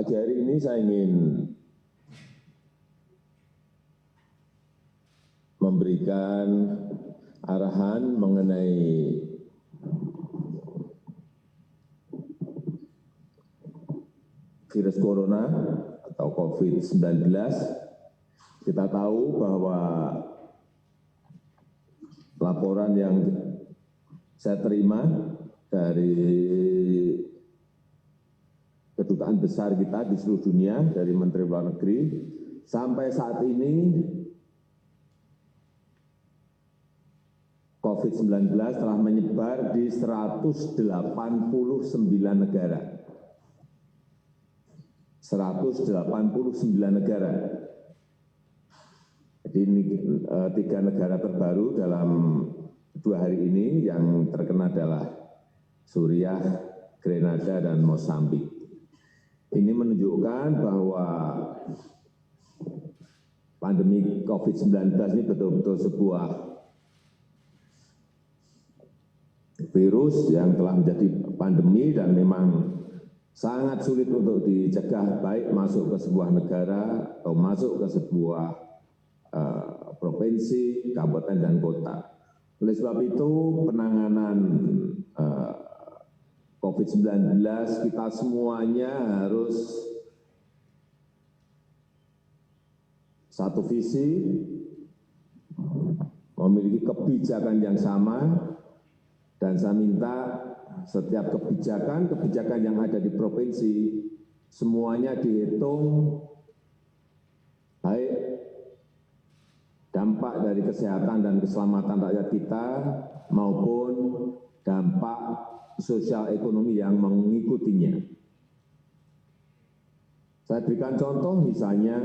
Pagi hari ini saya ingin memberikan arahan mengenai virus corona atau COVID-19. Kita tahu bahwa laporan yang saya terima dari kedutaan besar kita di seluruh dunia, dari Menteri Luar Negeri, sampai saat ini COVID-19 telah menyebar di 189 negara. 189 negara. Jadi ini 3 negara terbaru dalam 2 hari ini yang terkena adalah Suriah, Grenada, dan Mozambik. Ini menunjukkan bahwa pandemi COVID-19 ini betul-betul sebuah virus yang telah menjadi pandemi dan memang sangat sulit untuk dicegah, baik masuk ke sebuah negara atau masuk ke sebuah provinsi, kabupaten, dan kota. Oleh sebab itu, penanganan COVID-19 kita semuanya harus satu visi, memiliki kebijakan yang sama, dan saya minta setiap kebijakan yang ada di provinsi, semuanya dihitung baik dampak dari kesehatan dan keselamatan rakyat kita maupun dampak sosial ekonomi yang mengikutinya. Saya berikan contoh misalnya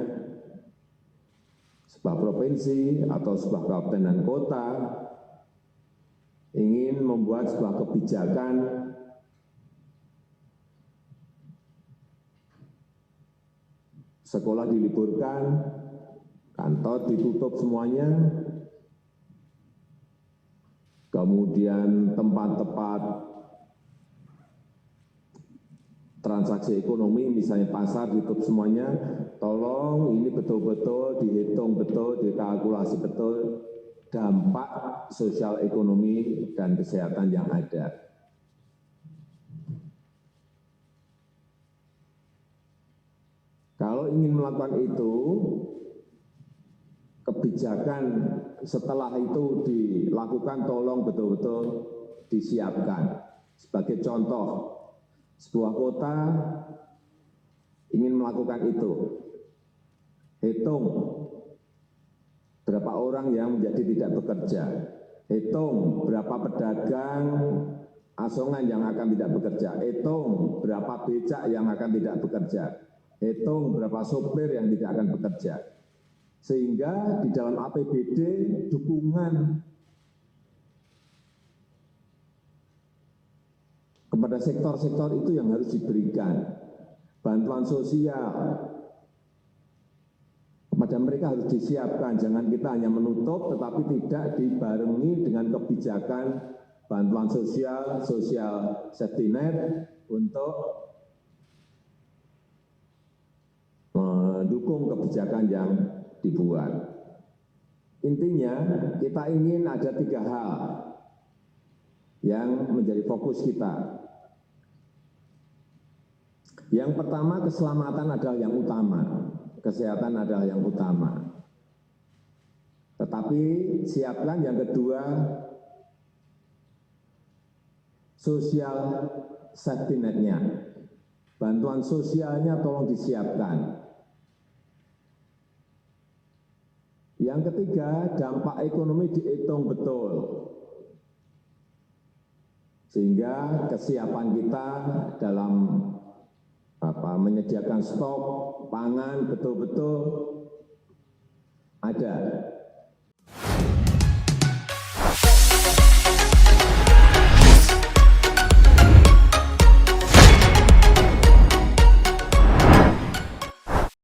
sebuah provinsi atau sebuah kabupaten dan kota ingin membuat sebuah kebijakan sekolah diliburkan, kantor ditutup semuanya, kemudian tempat-tempat transaksi ekonomi, misalnya pasar ditutup semuanya, tolong ini betul-betul dihitung betul, dikalkulasi betul dampak sosial ekonomi dan kesehatan yang ada. Kalau ingin melakukan itu, kebijakan setelah itu dilakukan tolong betul-betul disiapkan. Sebagai contoh, sebuah kota ingin melakukan itu, hitung berapa orang yang menjadi tidak bekerja, hitung berapa pedagang asongan yang akan tidak bekerja, hitung berapa becak yang akan tidak bekerja, hitung berapa sopir yang tidak akan bekerja. Sehingga di dalam APBD dukungan kepada sektor-sektor itu yang harus diberikan. Bantuan sosial kepada mereka harus disiapkan, jangan kita hanya menutup tetapi tidak dibarengi dengan kebijakan bantuan sosial, social safety net untuk mendukung kebijakan yang dibuat. Intinya kita ingin ada 3 hal yang menjadi fokus kita. Yang pertama, keselamatan adalah yang utama. Kesehatan adalah yang utama. Tetapi siapkan yang kedua, social safety net-nya. Bantuan sosialnya tolong disiapkan. Yang ketiga, dampak ekonomi dihitung betul. Sehingga kesiapan kita dalam menyediakan stok pangan betul-betul ada.